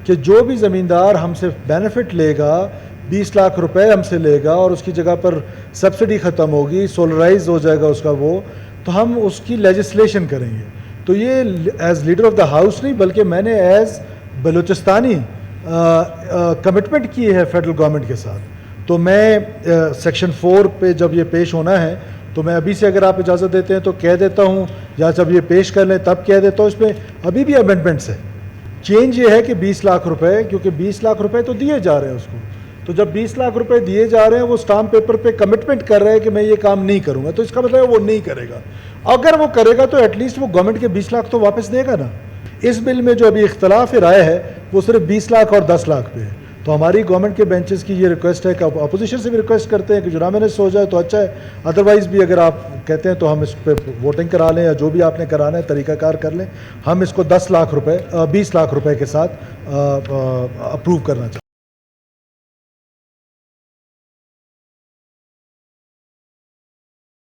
کہ جو بھی زمیندار ہم سے بینیفٹ لے گا 20 لاکھ روپے ہم سے لے گا اور اس کی جگہ پر سبسڈی ختم ہوگی، سولرائز ہو جائے گا اس کا وہ، تو ہم اس کی لیجسلیشن کریں گے. تو یہ as leader of the house نہیں بلکہ میں نے ایز بلوچستانی کمٹمنٹ کی ہے فیڈرل گورنمنٹ کے ساتھ. تو میں سیکشن 4 پہ جب یہ پیش ہونا ہے تو میں ابھی سے اگر آپ اجازت دیتے ہیں تو کہہ دیتا ہوں، یا جب یہ پیش کر لیں تب کہہ دیتا ہوں. اس میں ابھی بھی امینڈمنٹس ہے. چینج یہ ہے کہ 20 لاکھ روپے، کیونکہ 20 لاکھ روپے تو دیے جا رہے ہیں اس کو، تو جب 20 لاکھ روپے دیے جا رہے ہیں وہ اسٹامپ پیپر پہ کمٹمنٹ کر رہے ہیں کہ میں یہ کام نہیں کروں گا، تو اس کا مطلب ہے وہ نہیں کرے گا. اگر وہ کرے گا تو ایٹ لیسٹ وہ گورنمنٹ کے 20 لاکھ تو واپس دے گا نا. اس بل میں جو ابھی اختلاف رائے ہے وہ صرف 20 لاکھ اور 10 لاکھ پہ ہے. تو ہماری گورنمنٹ کے بینچز کی یہ ریکویسٹ ہے کہ اپوزیشن سے بھی ریکویسٹ کرتے ہیں کہ جنامنس ہو جائے تو اچھا ہے، ادروائز بھی اگر آپ کہتے ہیں تو ہم اس پہ ووٹنگ کرا لیں یا جو بھی آپ نے کرانا ہے طریقہ کار کر لیں. ہم اس کو 20 لاکھ روپے کے ساتھ اپروو کرنا چاہتے ہیں.